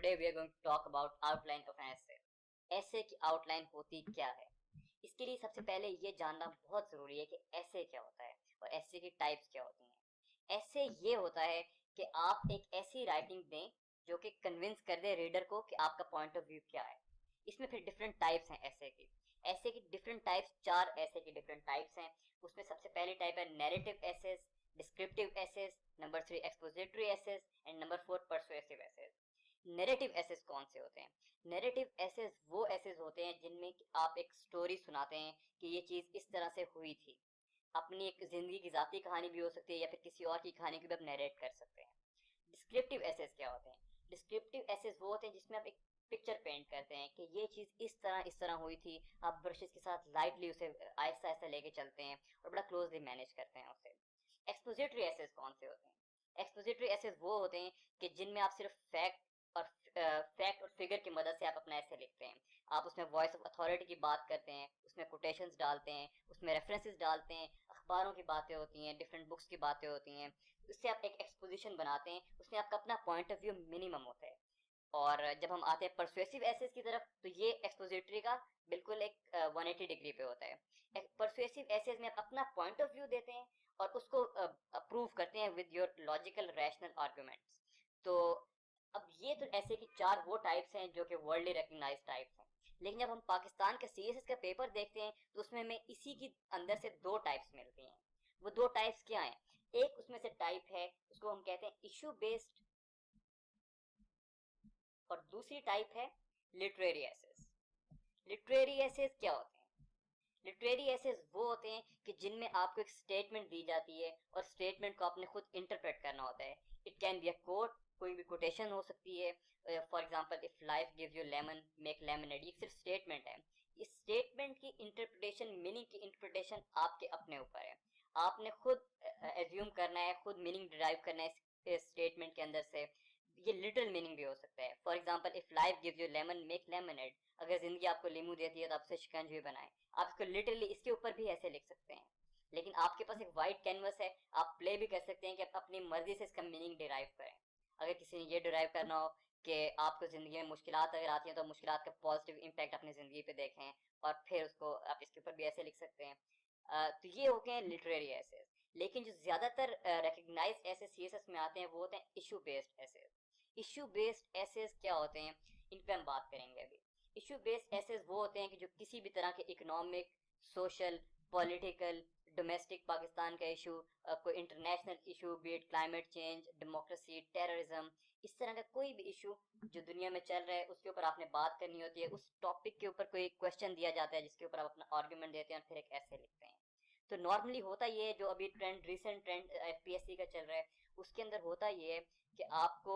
today we are going to talk about outline of an essay. essay की outline होती क्या है? इसके लिए सबसे पहले ये जानना बहुत ज़रूरी है कि essay क्या होता है और essay की types क्या होती हैं। essay ये होता है कि आप एक ऐसी writing दें जो कि convince कर दे reader को कि आपका point of view क्या है। इसमें फिर different types हैं essay की। essay की different types, 4 essay की different types हैं। उसमें सबसे पहली type है narrative essays, descriptive essays, number 3 expository essays and number 4 persuasive essays। Narrative essays कौन से होते हैं? नैरेटिव एसेस वो एसेस होते हैं जिनमें आप एक स्टोरी सुनाते हैं कि ये चीज़ इस तरह से हुई थी। अपनी एक ज़िंदगी की ज़ाती कहानी भी हो सकती है या फिर किसी और की कहानी को भी आप नैरेट कर सकते हैं। डिस्क्रिप्टिव एसेस क्या होते हैं? डिस्क्रिप्टिव एसेस वो होते हैं जिसमें आप एक पिक्चर पेंट करते हैं कि ये चीज़ इस तरह हुई थी। आप ब्रशेस के साथ लाइटली उसे आहिस्ता आहिस्ता लेके चलते हैं और बड़ा क्लोजली मैनेज करते हैं उसे। एक्सपोजिटरी एसेस कौन से होते हैं? एक्सपोजिटरी एसेस वो होते हैं कि जिनमें आप सिर्फ फैक्ट और फिगर की मदद से आप अपना ऐसे लिखते हैं। आप उसमें वॉइस ऑफ अथॉरिटी की बात करते हैं, उसमें कोटेशंस डालते हैं, उसमें रेफरेंसेस डालते हैं, अखबारों की बातें होती हैं, डिफरेंट बुक्स की बातें होती हैं। उससे आप एक एक्सपोजिशन बनाते हैं, उसमें आपका अपना पॉइंट ऑफ व्यू मिनिमम होता है। और जब हम आते हैं परसुएसिव एसेस की तरफ तो ये एक्सपोजिटरी का बिल्कुल एक 180 डिग्री पे होता है। परसुएसिव एसेस में आप अपना पॉइंट ऑफ व्यू देते हैं और उसको प्रूव करते हैं with your logical rational arguments. तो अब ये तो ऐसे की 4 वो टाइप्स हैं जो कि वर्ल्डली रिकग्नाइज्ड टाइप्स हैं। लेकिन जब हम पाकिस्तान के सीएसएस का पेपर देखते हैं तो उसमें हमें इसी की अंदर से 2 टाइप्स मिलती हैं। वो 2 टाइप्स क्या हैं? एक उसमें से टाइप है उसको हम कहते हैं इशू बेस्ड और दूसरी टाइप है लिटरेरी एसेस। लिटरेरी एसेस क्या होते हैं? लिटरेरी एसेस वो होते हैं कि जिनमें आपको एक स्टेटमेंट दी जाती है और स्टेटमेंट को आपने खुद इंटरप्रेट करना होता है। It can be a quote, कोई भी कोटेशन हो सकती है। For example, if life gives you lemon make lemonade, ये सिर्फ स्टेटमेंट है। इस स्टेटमेंट की इंटरप्रिटेशन, मीनिंग की इंटरप्रिटेशन आपके अपने ऊपर है। आपने खुद एज्यूम करना है, खुद मीनिंग डिराइव करना है इस स्टेटमेंट के अंदर से। ये लिटरल मीनिंग भी हो सकता है। For example, if life gives you lemon make lemonade, अगर जिंदगी आपको लीमू देती है तो आपसे शिकंजी बनाए। आप इसको लिटरली इसके ऊपर भी ऐसे लिख सकते हैं। लेकिन आपके पास एक वाइट कैनवस है, आप प्ले भी कर सकते हैं कि आप अपनी मर्जी से इसका मीनिंग डिराइव करें। अगर किसी ने ये डिराइव करना हो कि आपको ज़िंदगी में मुश्किलात अगर आती हैं तो मुश्किलात का पॉजिटिव इम्पैक्ट अपनी ज़िंदगी पे देखें, और फिर उसको आप इसके ऊपर भी ऐसे लिख सकते हैं। तो ये हो गए लिटरेरी एसेस। लेकिन जो ज़्यादातर रिकग्नाइज ऐसे सीएसएस में आते हैं वो होते हैं issue based essays. Issue based essays क्या होते हैं, इन पे हम बात करेंगे अभी। इशू बेस्ड एसेस वो होते हैं कि जो किसी भी तरह के economic, social, political, domestic Pakistan का इशू, कोई international issue, B it climate change, democracy, terrorism, इस तरह का कोई भी इशू जो दुनिया में चल रहा है उसके ऊपर आपने बात करनी होती है। उस टॉपिक के ऊपर कोई क्वेश्चन दिया जाता है जिसके ऊपर आप अपना आर्ग्यूमेंट देते हैं और फिर एक ऐसे लिखते हैं। तो नॉर्मली होता ये है, जो अभी ट्रेंड, रिसेंट ट्रेंड एफपीएससी का चल रहा है, उसके अंदर होता ये है कि आपको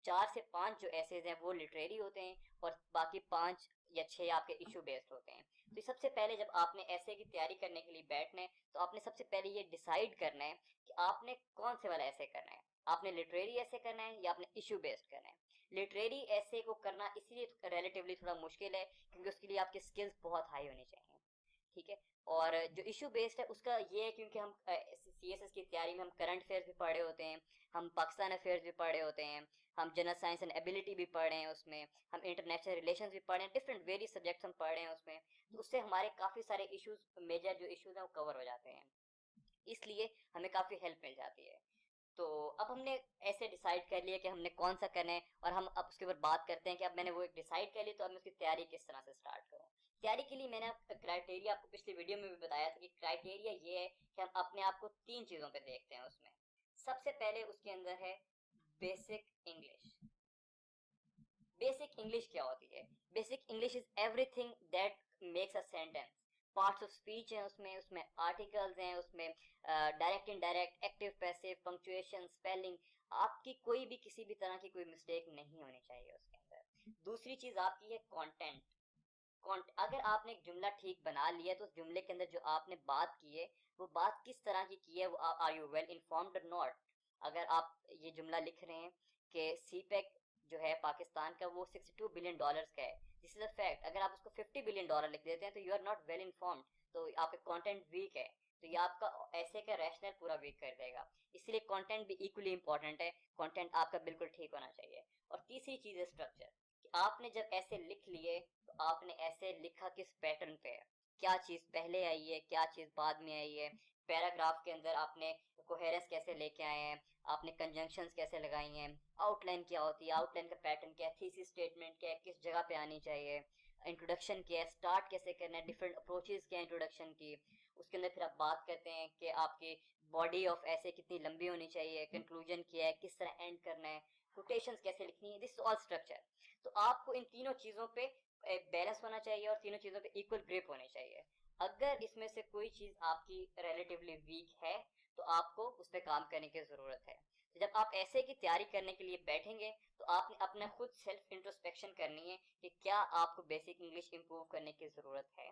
4 से 5 जो एसेज हैं वो लिटरेरी होते हैं और बाकी 5 या 6 आपके इशू बेस्ड होते हैं। तो सबसे पहले जब आपने ऐसे की तैयारी करने के लिए बैठना है तो आपने सबसे पहले ये डिसाइड करना है कि आपने कौन से वाला ऐसे करना है। आपने लिटरेरी ऐसे करना है या आपने इशू बेस्ड करना है। लिटरेरी ऐसे को करना इसलिए रिलेटिवली थोड़ा मुश्किल है क्योंकि उसके लिए आपकी स्किल्स बहुत हाई होनी चाहिए, ठीक है। और जो इशू बेस्ड है उसका ये है क्योंकि हम सीएसएस की तैयारी में हम करंट अफेयर्स भी पढ़े होते हैं, हम पाकिस्तान अफेयर्स भी पढ़े होते हैं, हम जनरल साइंस एंड एबिलिटी भी पढ़े हैं उसमें, हम इंटरनेशनल रिलेशंस भी पढ़े हैं, डिफरेंट वेरियस सब्जेक्ट्स हम पढ़े हैं उसमें। तो उससे हमारे काफ़ी सारे इश्यूज, मेजर जो इश्यूज हैं वो कवर हो जाते हैं, इसलिए हमें काफ़ी हेल्प मिल जाती है। तो अब हमने ऐसे डिसाइड कर लिया कि हमने कौन सा करना है और हम अब उसके ऊपर बात करते हैं कि अब मैंने वो एक डिसाइड कर ली तो अब मैं उसकी तैयारी किस तरह से स्टार्ट करूँ। तैयारी के लिए मैंने क्राइटेरिया आपको पिछली वीडियो में भी बताया था कि क्राइटेरिया ये है कि हम अपने आप को 3 चीज़ों पे देखते हैं उसमें। सबसे पहले उसके अंदर है बेसिक इंग्लिश। बेसिक इंग्लिश क्या होती है? Basic English is everything that makes a sentence. Parts of speech हैं उसमें, उसमें आर्टिकल्स हैं उसमें, direct indirect, active passive, punctuation, spelling, आपकी कोई भी किसी भी तरह की कोई मिस्टेक नहीं होनी चाहिए उसके अंदर। दूसरी चीज आपकी है कंटेंट। अगर आपने एक जुमला ठीक बना लिया तो उस जुमले के अंदर जो आपने बात की है वो बात किस तरह की है, वो आर यू वेल इन्फॉर्म्ड और नॉट। अगर आप ये जुमला लिख रहे हैं कि सीपेक जो है पाकिस्तान का वो $62 बिलियन का है, दिस इज अ फैक्ट। अगर आप उसको $50 बिलियन लिख देते हैं तो you are not well informed, तो आपका कंटेंट वीक है, तो ये आपका ऐसे का रैशनल पूरा वीक कर देगा। इसलिए कंटेंट भी इक्वली इंपॉर्टेंट है, कंटेंट आपका बिल्कुल ठीक होना चाहिए। और तीसरी तीसरी चीज है स्ट्रक्चर, कि आपने जब ऐसे लिख लिए तो आपने ऐसे लिखा किस पैटर्न पे है, क्या चीज पहले आई है, क्या चीज बाद में आई है, पैराग्राफ के अंदर आपने कोहेरेंस कैसे लेके आए हैं, आपने कंजंक्शंस कैसे लगाई हैं, आउटलाइन क्या होती है, आउटलाइन का पैटर्न क्या है, थीसिस स्टेटमेंट क्या है, किस जगह पे आनी चाहिए, इंट्रोडक्शन क्या है, स्टार्ट कैसे करना है, डिफरेंट अप्रोचेस क्या है इंट्रोडक्शन की। उसके अंदर फिर आप बात करते हैं कि आपकी बॉडी ऑफ ऐसे कितनी लंबी होनी चाहिए, कंक्लूजन क्या है, किस तरह एंड करना है, कोटेशंस कैसे लिखनी है, दिस ऑल स्ट्रक्चर। तो आपको इन तीनों चीज़ों पे बैलेंस होना चाहिए और तीनों चीज़ों पे इक्वल ग्रिप होनी चाहिए। अगर इसमें से कोई चीज़ आपकी रिलेटिवली वीक है तो आपको उस पर काम करने की ज़रूरत है। तो जब आप ऐसे की तैयारी करने के लिए बैठेंगे तो आपने अपना खुद सेल्फ इंट्रोस्पेक्शन करनी है कि क्या आपको बेसिक इंग्लिश इंप्रूव करने की ज़रूरत है,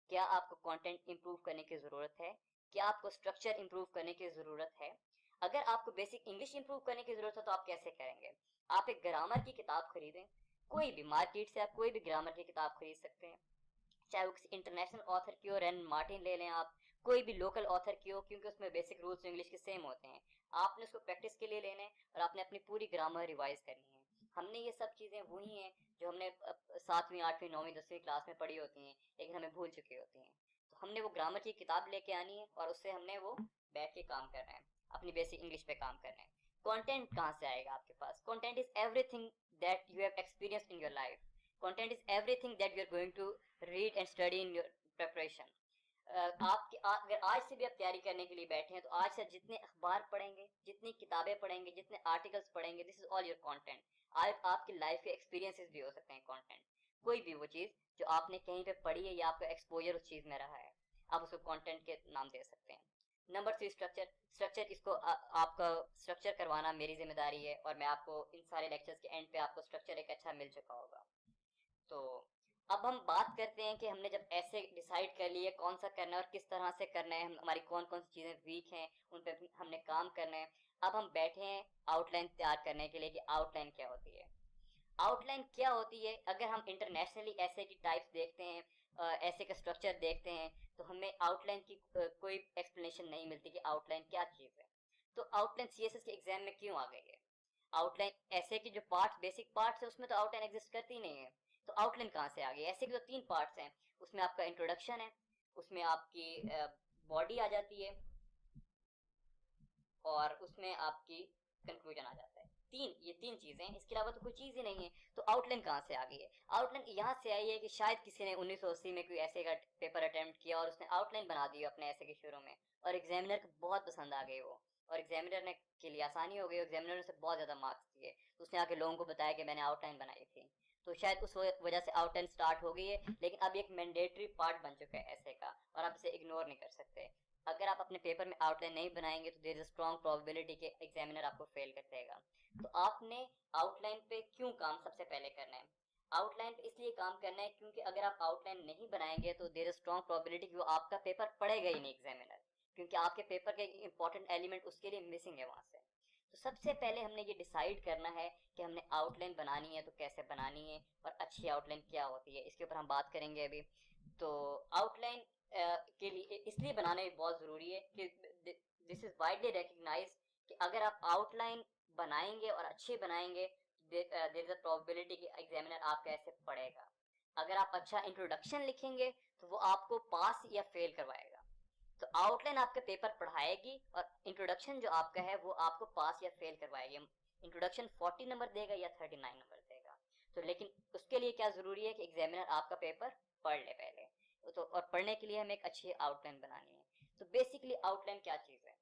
क्या आपको कंटेंट इंप्रूव करने की ज़रूरत है, क्या आपको स्ट्रक्चर इंप्रूव करने की ज़रूरत है। अगर आपको बेसिक इंग्लिश इंप्रूव करने की ज़रूरत है तो आप कैसे करेंगे? आप एक ग्रामर की किताब खरीदें, कोई भी मार्केट से आप कोई भी ग्रामर की किताब खरीद सकते हैं, चाहे वो किसी इंटरनेशनल ऑथर की हो, रैन मार्टिन ले लें आप, कोई भी लोकल ऑथर की हो, क्योंकि उसमें बेसिक रूल्स इंग्लिश के सेम होते हैं। आपने उसको प्रैक्टिस के लिए लेना है और आपने अपनी पूरी ग्रामर रिवाइज करनी है। हमने ये सब चीज़ें वही हैं जो हमने 7वीं 8वीं 9वीं 10वीं क्लास में पढ़ी होती हैं, लेकिन हमें भूल चुकी होती हैं। तो हमने वो ग्रामर की किताब लेके आनी है और उससे हमने वो बैठ के काम करना है, अपनी बेसिक इंग्लिश पे काम करना है। कंटेंट कहाँ से आएगा आपके पास? Content is everything that you have experienced in your life. Content is everything that you are going to read and study in your preparation. आपकी अगर आज से भी आप तैयारी करने के लिए बैठे हैं तो आज से जितने अखबार पढ़ेंगे, जितनी किताबें पढ़ेंगे, जितने आर्टिकल्स पढ़ेंगे, this is all your content. आज आपकी लाइफ के एक्सपीरियंसेस भी हो सकते हैं कंटेंट। कोई भी वो चीज़ जो आपने कहीं पे पढ़ी है या आपका एक्सपोजर उस चीज़ में रहा है, आप उसको कंटेंट के नाम दे सकते हैं। Number 3 structure. स्ट्रक्चर इसको आपका स्ट्रक्चर करवाना मेरी जिम्मेदारी है और मैं आपको इन सारे लेक्चर्स के एंड पे आपको स्ट्रक्चर एक अच्छा मिल चुका होगा। तो अब हम बात करते हैं कि हमने जब ऐसे डिसाइड कर लिए कौन सा करना है और किस तरह से करना है, हमारी कौन कौन सी चीज़ें वीक हैं उन पर हमने काम करना है। अब हम बैठे हैं आउटलाइन तैयार करने के लिए कि आउटलाइन क्या होती है। आउटलाइन क्या होती है? अगर हम इंटरनेशनली ऐसे की टाइप्स देखते हैं, ऐसे का स्ट्रक्चर देखते हैं, तो हमें आउटलाइन की कोई एक्सप्लेनेशन नहीं मिलती कि आउटलाइन क्या चीज़ है। तो आउटलाइन सीएसएस के एग्जाम में क्यों आ गई है? आउटलाइन ऐसे की जो पार्ट्स, बेसिक पार्ट्स है, उसमें तो आउटलाइन एग्जिस्ट करती नहीं है। तो आउटलाइन कहाँ से आ गई? ऐसे के तो 3 पार्ट्स हैं, उसमें आपका इंट्रोडक्शन है, उसमें आपकी बॉडी आ जाती है और उसमें आपकी कंक्लूजन आ जाता है। ये तीन चीजें, इसके अलावा तो कोई चीज ही नहीं है। तो आउटलाइन कहाँ से आ गई है? आउटलाइन यहाँ से आई है कि शायद किसी ने 1980 में कोई ऐसे का पेपर अटेम्प्ट किया और उसने आउटलाइन बना दी अपने ऐसे के शुरू में, और एग्जामिनर को बहुत पसंद आ गई वो, और एग्जामिनर ने के लिए आसानी हो गई, एग्जामिनर ने उसे बहुत ज्यादा मार्क्स दिए, तो उसने आके लोगों को बताया कि मैंने आउटलाइन बनाई थी। तो शायद उस वजह से आउटलाइन स्टार्ट हो गई है, लेकिन अब एक मैंडेटरी पार्ट बन चुका है ऐसे का, और आप इसे इग्नोर नहीं कर सकते। अगर आप अपने पेपर में आउटलाइन नहीं बनाएंगे तो देयर इज स्ट्रॉन्ग प्रोबेबिलिटी कि एग्जामिनर आपको फेल कर देगा। तो आपने आउटलाइन पे क्यों काम सबसे पहले करना है? आउटलाइन पे इसलिए काम करना है क्योंकि अगर आप आउटलाइन नहीं बनाएंगे तो देयर इज स्ट्रॉन्ग प्रोबेबिलिटी कि वो आपका पेपर पढ़ेगा ही नहीं एग्जामिनर, क्योंकि आपके पेपर के इंपॉर्टेंट एलिमेंट उसके लिए मिसिंग है वहां से। तो सबसे पहले हमने ये डिसाइड करना है कि हमने आउटलाइन बनानी है तो कैसे बनानी है और अच्छी आउटलाइन क्या होती है, इसके ऊपर हम बात करेंगे अभी। तो आउटलाइन के लिए इसलिए बनाना भी बहुत ज़रूरी है कि दिस इज़ वाइडली रिकग्नाइज कि अगर आप आउटलाइन बनाएंगे और अच्छे बनाएंगे, देयर इज अ प्रोबेबिलिटी कि एग्जामिनर आपका ऐसे पढ़ेगा। अगर आप अच्छा इंट्रोडक्शन लिखेंगे तो वो आपको पास या फेल करवाएगा। तो आउटलाइन आपका पेपर पढ़ाएगी और इंट्रोडक्शन जो आपका है वो आपको पास या फेल करवाएगी। इंट्रोडक्शन 40 नंबर देगा या 39 नंबर देगा। तो लेकिन उसके लिए क्या ज़रूरी है कि एग्जामिनर आपका पेपर पढ़ ले पहले। तो और पढ़ने के लिए हमें एक अच्छी आउटलाइन बनानी है। तो बेसिकली आउटलाइन क्या चीज़ है?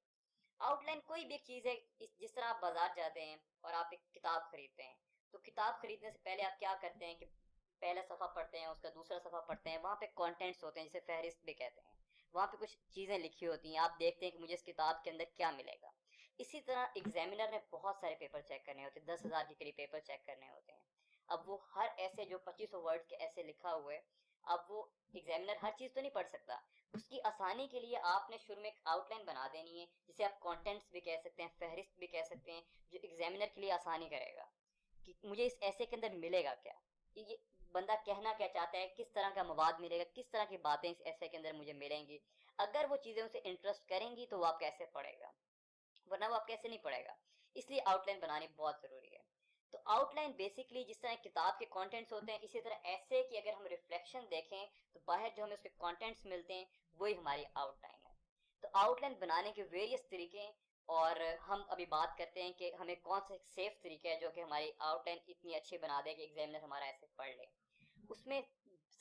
आउटलाइन कोई भी एक चीज़ है, जिस तरह आप बाजार जाते हैं और आप एक किताब खरीदते हैं, तो किताब खरीदने से पहले आप क्या करते हैं कि पहला सफ़ा पढ़ते हैं, उसका दूसरा सफ़ा पढ़ते हैं, वहाँ पे कंटेंट्स होते हैं जिसे फहरिस्त भी कहते हैं। वहाँ पे कुछ चीज़ें लिखी होती हैं, आप देखते हैं कि मुझे इस किताब के अंदर क्या मिलेगा। इसी तरह एग्जामिनर ने बहुत सारे पेपर चेक करने होते हैं, 10,000 के करीब पेपर चेक करने होते हैं। अब वो हर ऐसे जो 2500 वर्ड के ऐसे लिखा हुआ है, अब वो एग्जामिनर हर चीज़ तो नहीं पढ़ सकता। उसकी आसानी के लिए आपने शुरू में एक आउटलाइन बना देनी है, जिसे आप कंटेंट्स भी कह सकते हैं, फहरिस्त भी कह सकते हैं, जो एग्जामिनर के लिए आसानी करेगा कि मुझे इस ऐसे के अंदर मिलेगा क्या, ये बंदा कहना क्या चाहता है, किस तरह का मवाद मिलेगा, किस तरह की बातें इस ऐसे के अंदर मुझे मिलेंगी। अगर वो चीज़ें उसे इंटरेस्ट करेंगी तो वो आप कैसे पढ़ेगा, वरना वो आप कैसे नहीं पढ़ेगा। इसलिए आउटलाइन बनानी बहुत ज़रूरी है। तो आउटलाइन बेसिकली जिस तरह किताब के कंटेंट्स होते हैं, इसी तरह ऐसे कि अगर हम रिफ्लेक्शन देखें तो बाहर जो हमें उसके कंटेंट्स मिलते हैं वही हमारी आउटलाइन है। तो आउटलाइन बनाने के वेरियस तरीके, और हम अभी बात करते हैं कि हमें कौन सा सेफ तरीका है जो कि हमारी आउटलाइन इतनी अच्छी बना दे कि एग्जामिनर हमारा ऐसे पढ़ ले। उसमें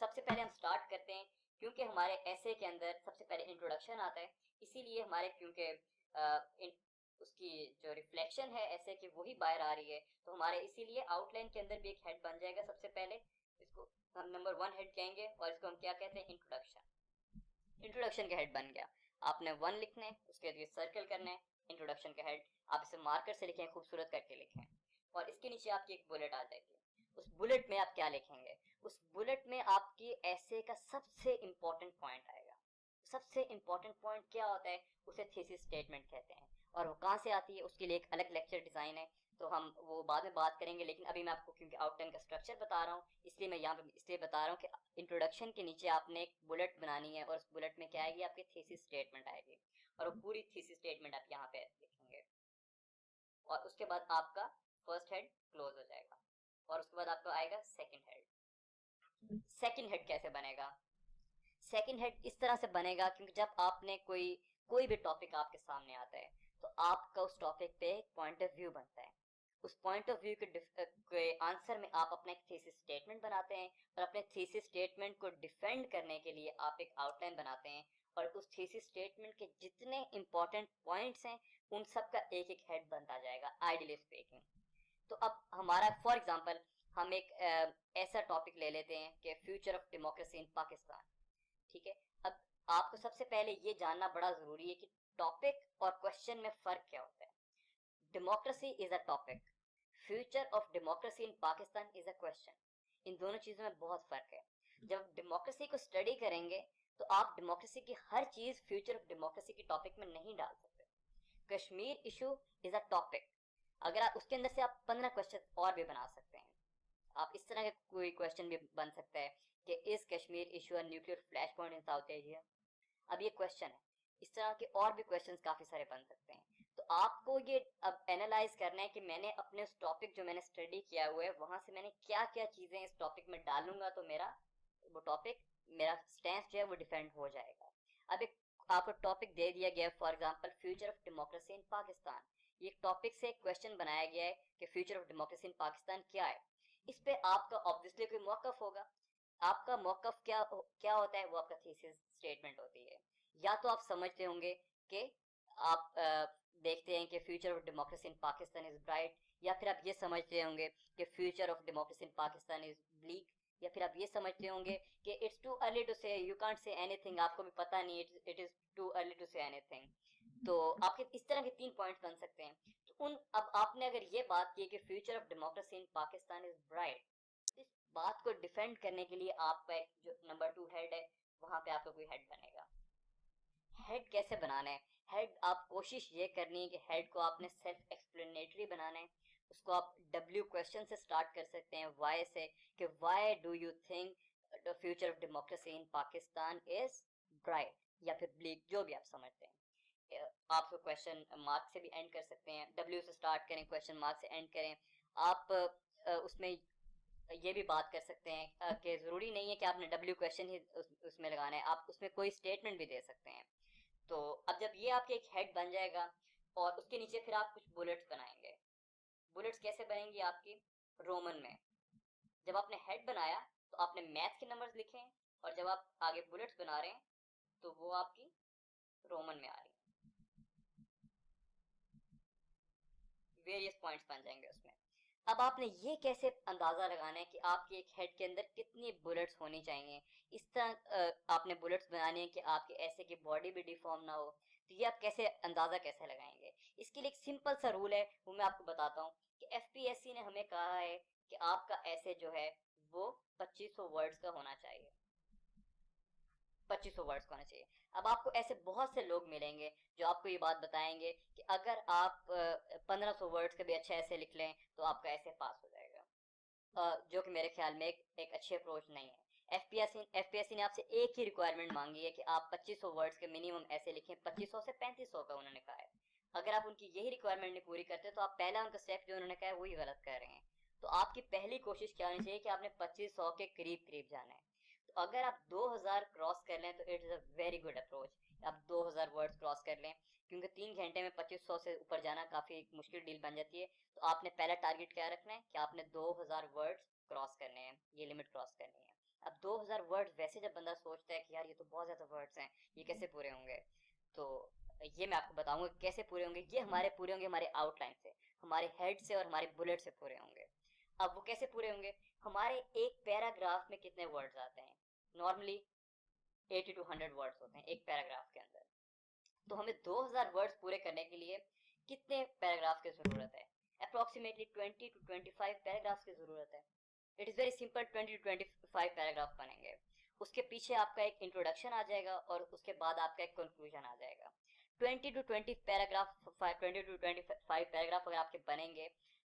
सबसे पहले हम स्टार्ट करते हैं, क्योंकि हमारे ऐसे के अंदर सबसे पहले इंट्रोडक्शन आता है, इसीलिए हमारे क्योंकि उसकी जो रिफ्लेक्शन है ऐसे कि वही बाहर आ रही है, तो हमारे इसीलिए आउटलाइन के अंदर भी एक हेड बन जाएगा। सबसे पहले इसको हम नंबर 1 हेड कहेंगे, और इसको हम क्या कहते हैं, इंट्रोडक्शन। इंट्रोडक्शन का हेड बन गया, आपने 1 लिखना है, उसके बाद सर्कल करना है इंट्रोडक्शन का हेड, आप इसे मार्कर से लिखें, खूबसूरत करके लिखें, और इसके नीचे आपकी एक बुलेट आ जाएगी। उस बुलेट में आप क्या लिखेंगे, उस बुलेट में आपकी ऐसे का सबसे इंपॉर्टेंट पॉइंट आएगा। सबसे इंपॉर्टेंट पॉइंट क्या होता है, उसे थीसिस स्टेटमेंट कहते हैं, और वो कहाँ से आती है उसके लिए एक अलग लेक्चर डिजाइन है, तो हम वो बाद में बात करेंगे। लेकिन अभी मैं आपको क्योंकि आउटलाइन का स्ट्रक्चर बता रहा हूँ, इसलिए मैं यहाँ पे इसलिए बता रहा हूँ कि इंट्रोडक्शन के नीचे आपने एक बुलेट बनानी है, और उस बुलेट में क्या आएगी, आपकी थीसिस स्टेटमेंट आएगी, और वो पूरी थीसिस स्टेटमेंट आप यहाँ पे लिखेंगे, और उसके बाद आपका फर्स्ट हेड क्लोज हो जाएगा, और उसके बाद आपका आएगा सेकंड हेड। सेकंड हेड कैसे बनेगा, सेकंड हेड इस तरह से बनेगा, क्योंकि जब आपने कोई भी टॉपिक आपके सामने आता है तो आपका उस टॉपिक पे एक पॉइंट ऑफ व्यू बनता है। उस पॉइंट ऑफ व्यू के आंसर में आप अपना एक थीसिस स्टेटमेंट बनाते हैं, और अपने थीसिस स्टेटमेंट को डिफेंड करने के लिए आप एक आउटलाइन बनाते हैं, और उस थीसिस स्टेटमेंट के जितने इंपॉर्टेंट पॉइंट्स हैं उन सब का एक एक हेड बनता जाएगा, आइडियली स्पीकिंग। तो अब हमारा फॉर एग्जांपल हम एक ऐसा टॉपिक ले लेते हैं कि future of democracy in Pakistan, ठीक है। अब आपको सबसे पहले ये जानना बड़ा जरूरी है कि टॉपिक और क्वेश्चन में फर्क क्या होता है। Democracy is a topic, future of democracy in Pakistan is a question. इन दोनों चीजों में बहुत फर्क है। जब डेमोक्रेसी को स्टडी करेंगे तो आप डेमोक्रेसी की हर चीज फ्यूचर ऑफ डेमोक्रेसी की टॉपिक में नहीं डाल सकते। Kashmir issue is a topic, अगर आप उसके अंदर से आप 15 क्वेश्चन और भी बना सकते हैं। आप इस तरह का कोई क्वेश्चन भी बन सकता है कि is Kashmir issue a nuclear flash point in south Asia. अब ये क्वेश्चन है, इस तरह के और भी क्वेश्चंस काफी सारे बन सकते हैं। तो आपको ये अब एनालाइज करना है कि मैंने अपने उस टॉपिक जो मैंने स्टडी किया हुआ है वहां से मैंने क्या क्या चीजें इस टॉपिक में डालूंगा, तो मेरा वो टॉपिक, मेरा स्टैंस जो है वो डिफेंड हो जाएगा। अब एक आपको टॉपिक दे दिया गया है, for example future of democracy in Pakistan. ये टॉपिक से एक क्वेश्चन बनाया गया है कि future of democracy in Pakistan क्या है। इस पे आपका ऑब्वियसली कोई मौकफ होगा। आपका मौकफ क्या होता है, वो आपका थीसिस स्टेटमेंट होती है। या तो आप समझते होंगे कि आप देखते हैं कि future of democracy in Pakistan is bright, या फिर आप ये समझते होंगे कि future of democracy in Pakistan is bleak, या फिर आप ये समझते होंगे कि it's too early to say, you can't say anything, आपको भी पता नहीं, it is too early to say anything. तो आपके इस तरह के 3 पॉइंट्स बन सकते हैं। तो अब आपने अगर ये बात की कि future of democracy in Pakistan is bright, इस बात को डिफेंड करने के लिए आपका एक जो नंबर 2 हेड है, वहां पे आपका कोई हेड बनेगा। हेड कैसे बनाना है, हेड आप कोशिश ये करनी है कि हेड को आपने सेल्फ एक्सप्लेनेटरी बनाना है। उसको आप डब्ल्यू क्वेश्चन से स्टार्ट कर सकते हैं, वाई से, कि why do you think the future of democracy in Pakistan is bright, या फिर ब्लीक, जो भी आप समझते हैं। आप क्वेश्चन मार्क से भी एंड कर सकते हैं, डब्ल्यू से स्टार्ट करें, क्वेश्चन मार्क से एंड करें। आप उसमें ये भी बात कर सकते हैं कि जरूरी नहीं है कि आपने डब्ल्यू क्वेश्चन ही उसमें लगाना है, आप उसमें कोई स्टेटमेंट भी दे सकते हैं। तो अब जब ये आपके एक हेड बन जाएगा, और उसके नीचे फिर आप कुछ बुलेट्स बनाएंगे। बुलेट्स कैसे बनेंगी आपकी, रोमन में। जब आपने हेड बनाया तो आपने मैथ के नंबर्स लिखे हैं, और जब आप आगे बुलेट्स बना रहे हैं तो वो आपकी रोमन में आ रही है, वेरियस पॉइंट्स बन जाएंगे उसमें। अब आपने ये कैसे अंदाजा लगाना है कि आपके एक हेड के अंदर कितनी बुलेट्स होनी चाहिए। इस तरह आपने बुलेट्स बनानी है कि आपके ऐसे की बॉडी भी डिफॉर्म ना हो। तो ये आप कैसे अंदाजा कैसे लगाएंगे, इसके लिए एक सिंपल सा रूल है, वो मैं आपको बताता हूँ कि एफपीएससी ने हमें कहा है कि आपका ऐसे जो है वो 2500 वर्ड्स का होना चाहिए, 2500 वर्ड्स का होना चाहिए। अब आपको ऐसे बहुत से लोग मिलेंगे जो आपको ये बात बताएंगे कि अगर आप 1500 वर्ड्स के भी अच्छे ऐसे लिख लें तो आपका ऐसे पास हो जाएगा, जो कि मेरे ख्याल में एक अच्छी अप्रोच नहीं है। एफपीएससी ने आपसे एक ही रिक्वायरमेंट मांगी है कि आप 2500 वर्ड्स के मिनिमम ऐसे लिखें, 2500 से 3500 का उन्होंने कहा है। अगर आप उनकी यही रिक्वायरमेंट नहीं पूरी करते तो आप पहला उनका स्टेप जो उन्होंने कहा है वही गलत कर रहे हैं। तो आपकी पहली कोशिश क्या होनी चाहिए कि आपने 2500 के करीब करीब जाना है। तो अगर आप 2000 क्रॉस कर लें तो it is a very good approach. आप 2000 वर्ड्स क्रॉस कर लें, क्योंकि 3 घंटे में 2500 से ऊपर जाना काफ़ी मुश्किल डील बन जाती है। तो आपने पहला टारगेट क्या रखना है कि आपने 2000 वर्ड्स क्रॉस करने हैं, ये लिमिट क्रॉस करनी है। अब 2000 वर्ड्स वैसे जब बंदा सोचता है कि यार ये तो बहुत ज़्यादा वर्ड्स हैं, ये कैसे पूरे होंगे, तो ये मैं आपको बताऊंगा कैसे पूरे होंगे। ये हमारे पूरे होंगे हमारे आउटलाइन से, हमारे हेड से और हमारे बुलेट से पूरे होंगे। अब वो कैसे पूरे होंगे? हमारे एक पैराग्राफ में कितने वर्ड्स आते हैं? नॉर्मली 80 to 100 वर्ड्स होते हैं एक पैराग्राफ के अंदर। तो हमें 2000 वर्ड्स पूरे करने के लिए कितने पैराग्राफ की जरूरत है? अप्रोक्सीमेटली 20 to 25 पैराग्राफ की जरूरत है। It is very simple, 20 to 25 paragraph बनेंगे। उसके पीछे आपका एक इंट्रोडक्शन आ जाएगा और उसके बाद आपका एक कंक्लूजन आ जाएगा। 20 to 20 पैराग्राफ, 20 to 25 पैराग्राफ अगर आपके बनेंगे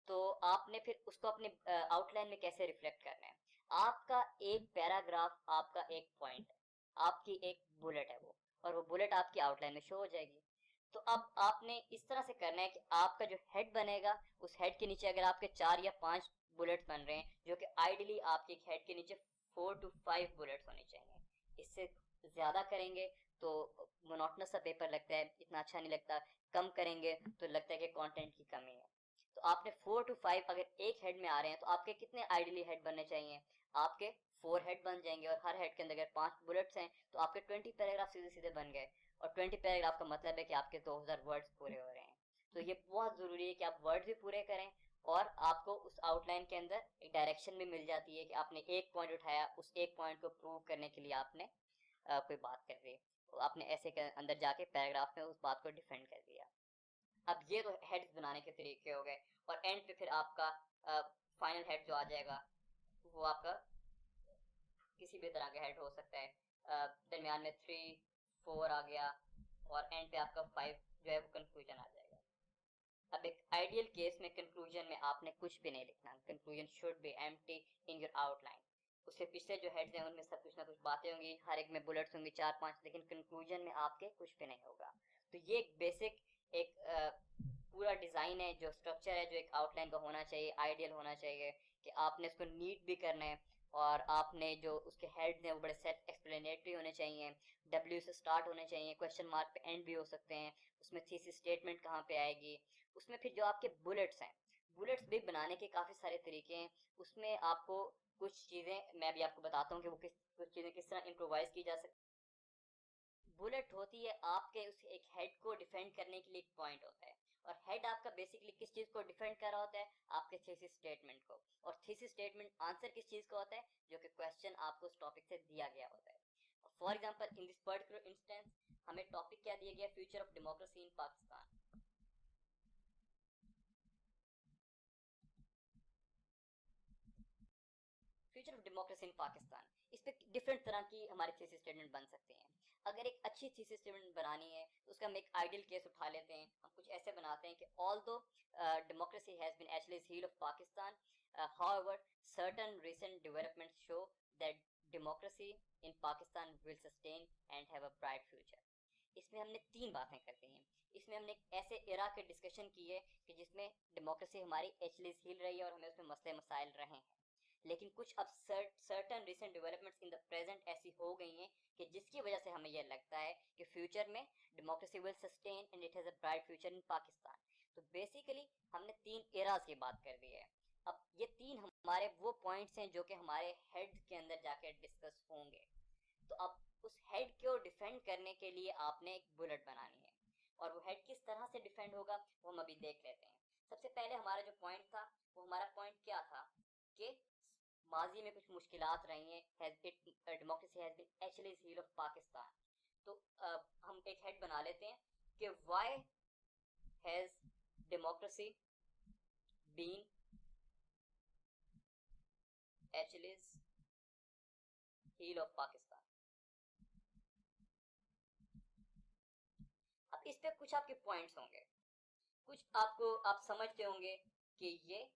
तो आपने फिर उसको अपने आउटलाइन में कैसे रिफ्लेक्ट करना है? आपका एक पैराग्राफ आपका एक पॉइंट है, आपकी एक बुलेट है वो, और वो बुलेट आपकी आउटलाइन में शो हो जाएगी। तो अब आपने इस तरह से करना है कि आपका जो हेड बनेगा उस हेड के नीचे अगर आपके 4 या 5 बुलेट्स बन रहे हैं, जो कि आइडियली आपके हेड के नीचे 4 to 5 बुलेट्स होने चाहिए। इससे ज़्यादा करेंगे तो मोनोटोनस सा पेपर लगता है, इतना अच्छा नहीं लगता। कम करेंगे तो लगता है कि कंटेंट की कमी है। तो आपने 4 to 5 अगर एक हेड में आ रहे हैं तो आपके कितने आइडियली हेड बनने चाहिए? आपके 4 हेड बन जाएंगे, और हर हेड के अंदर अगर 5 बुलेट्स हैं तो आपके 20 पैराग्राफ सीधे सीधे बन गए। और 20 पैराग्राफ का मतलब है कि आपके 2000 वर्ड्स पूरे हो रहे हैं। तो ये बहुत ज़रूरी है कि आप वर्ड्स भी पूरे करें, और आपको उस आउटलाइन के अंदर एक डायरेक्शन भी मिल जाती है कि आपने एक पॉइंट उठाया, उस एक पॉइंट को प्रूव करने के लिए आपने कोई बात कर दी, तो आपने ऐसे के अंदर जाके पैराग्राफ में उस बात को डिफेंड कर दिया। अब ये तो हेड्स बनाने के तरीके हो गए, और एंड पे फिर आपका फाइनल हेड जो आ जाएगा वो आपका किसी भी तरह का हेड हो सकता है। दरमियान में 3 4 आ गया, और एंड पे आपका 5 जो है वो कंक्लूजन आ जाएगा। अब एक आइडियल केस में कंक्लूजन में आपने कुछ भी नहीं लिखना। Conclusion should be empty in your outline. उससे पिछले जो हेड्स हैं उनमें सब कुछ ना कुछ बातें होंगी, हर एक में बुलेट्स होंगी 4-5, लेकिन कंक्लूजन में आपके कुछ भी नहीं होगा। तो ये एक बेसिक एक पूरा डिज़ाइन है, जो स्ट्रक्चर है, जो एक आउटलाइन का होना चाहिए, आइडियल होना चाहिए कि आपने इसको नीट भी करना है, और आपने जो उसके हेड्स हैं वो बड़े सेल्फ एक्सप्लेनेटरी होने चाहिए, डब्ल्यू से स्टार्ट होने चाहिए, क्वेश्चन मार्क पे एंड भी हो सकते हैं, उसमें थीसिस स्टेटमेंट कहाँ पे आएगी, उसमें फिर जो आपके बुलेट्स हैं, बुलेट्स भी बनाने के काफ़ी सारे तरीके हैं। उसमें आपको कुछ चीज़ें मैं भी आपको बताता हूँ कि वो कुछ चीज़ें किस तरह इम्प्रोवाइज की जा सकती। बुलेट होती है आपके उस एक हेड को डिफेंड करने के लिए एक पॉइंट होता है, और हेड आपका बेसिकली किस चीज़ को डिफेंड कर रहा होता है? आपके थीसिस स्टेटमेंट को। और थीसिस स्टेटमेंट आंसर किस चीज़ का होता है? जो कि क्वेश्चन आपको उस टॉपिक से दिया गया होता है। For example in this particular instance हमें टॉपिक क्या दिया गया? Future of democracy in Pakistan. Future of democracy in Pakistan, इस पे डिफरेंट तरह की हमारे थीसिस स्टेटमेंट बन सकते हैं। अगर एक अच्छी थीसिस स्टेटमेंट बनानी है तो उसका हम एक आइडियल केस उठा लेते हैं। हम कुछ ऐसे बनाते हैं कि although democracy has been actually heel of Pakistan, however certain recent developments show that democracy in Pakistan will sustain and have a bright future. इसमें हमने 3 बातें कर दी हैं। इसमें हमने एक ऐसे एरा के डिस्कशन की है कि जिसमें डेमोक्रेसी हमारी एक्चुअली हील रही है और हमें उसमें मसले मसाइल रहे हैं, लेकिन कुछ अब certain recent developments in the present ऐसी हो गई हैं कि जिसकी वजह से हमें यह लगता है कि फ्यूचर में democracy will sustain and it has a bright future in Pakistan. तो बेसिकली हमने 3 एराज की बात कर दी है। अब ये 3 हमारे वो पॉइंट्स हैं जो कि हमारे हेड के अंदर जाकर डिस्कस होंगे। तो अब उस हेड को डिफेंड करने के लिए आपने एक बुलेट बनानी है, और वो हेड किस तरह से डिफेंड होगा वो हम अभी देख लेते हैं। सबसे पहले हमारा जो पॉइंट था, वो हमारा पॉइंट क्या था कि माजी में कुछ मुश्किलात रही हैं, democracy has been actually heel of Pakistan. तो हम एक हेड बना लेते हैं कि why has democracy been actually heel of Pakistan. अब इस पे कुछ आपके पॉइंट्स होंगे, कुछ आपको आप समझते होंगे कि ये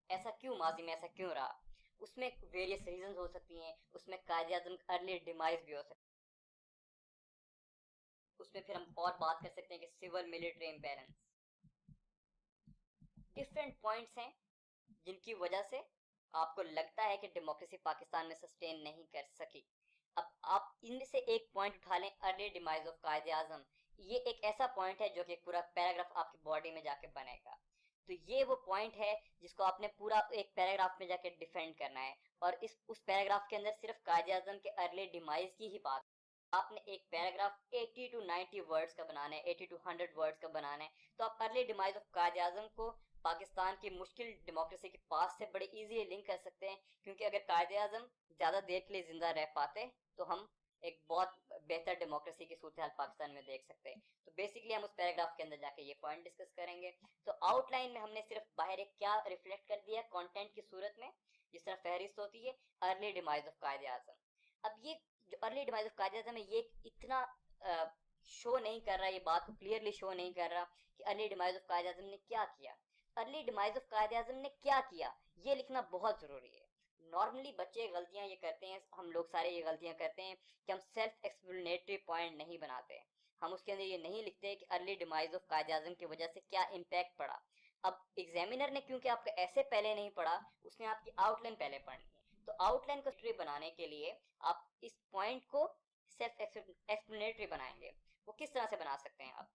ऐसा क्यों, माजी में ऐसा क्यों रहा। उसमें वेरियस रीजंस हो सकती हैं, उसमें कायदे आज़म अर्ली डिमाइज भी हो सकती है। उसमें फिर हम और बात कर सकते हैं कि civil military imbalance. Different points हैं जिनकी वजह से आपको लगता है कि डेमोक्रेसी पाकिस्तान में सस्टेन नहीं कर सकी। अब आप इनमें से एक पॉइंट उठा लें, अर्ली डिमाइज ऑफ कायदे आजम। ये एक ऐसा पॉइंट है जो कि पूरा पैराग्राफ आपकी बॉडी में जाके बनेगा। तो ये वो पॉइंट है जिसको आपने पूरा एक पैराग्राफ में जाके डिफेंड करना है, और इस उस पैराग्राफ के अंदर सिर्फ कायदे आजम के अर्ली डिमाइज की ही बात। आपने एक पैराग्राफ 80 टू 90 वर्ड्स का बनाना है, 80 टू 100 वर्ड्स का बनाना है। तो आप अर्ली डिमाइज ऑफ कायदे आजम को पाकिस्तान की मुश्किल डेमोक्रेसी के पास से बड़े इजीली लिंक कर सकते हैं, क्योंकि अगर कायदे आजम ज़्यादा देर के लिए जिंदा रह पाते तो हम एक बहुत बेहतर डेमोक्रेसी की सूरत हाल पाकिस्तान में देख सकते हैं। तो बेसिकली हम उस पैराग्राफ के अंदर जाके ये पॉइंट डिस्कस करेंगे। तो आउटलाइन में हमने सिर्फ बाहर एक क्या रिफ्लेक्ट कर दिया कंटेंट की सूरत में, जिस तरह फहरिस्त होती है अर्ली डिमाइज ऑफ कायदे आजम। अब ये जो अर्ली डिमाइज ऑफ कायदे आजम है, ये इतना शो नहीं कर रहा, ये बात को क्लियरली शो नहीं कर रहा कि अर्ली डिमाइज ऑफ कायदे आजम ने क्या किया। अर्ली डिमाइज ऑफ कायदे आजम ने क्या किया ये लिखना बहुत जरूरी है। नॉर्मली बच्चे गलतियां ये करते हैं, हम लोग सारे ये गलतियां करते हैं कि हम सेल्फ एक्सप्लेनेटरी पॉइंट नहीं बनाते। हम उसके अंदर ये नहीं लिखते कि अर्ली डिमाइज ऑफ कायदे आजम की वजह से क्या इम्पैक्ट पड़ा। अब एग्जामिनर ने क्योंकि आपका ऐसे पहले नहीं पढ़ा, उसने आपकी आउटलाइन पहले पढ़नी है। तो आउटलाइन को स्ट्री बनाने के लिए आप इस पॉइंट को सेल्फ एक्सप्लेनेटरी बनाएंगे। वो किस तरह से बना सकते हैं आप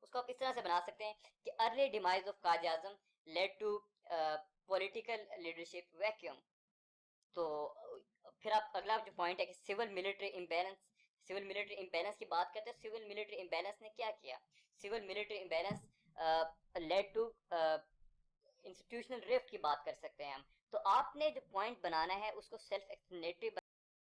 उसको आप इस तरह से बना सकते हैं कि early demise of Quaide Azam led to political leadership vacuum. तो फिर आप अगला जो पॉइंट है कि civil military imbalance, civil military imbalance की बात करते हैं। सिविल मिलिट्री इम्बैलेंस ने क्या किया? Civil military imbalance led to institutional rift की बात कर सकते हैं हम। तो आपने जो पॉइंट बनाना है उसको सेल्फ एक्सप्लेनेटरी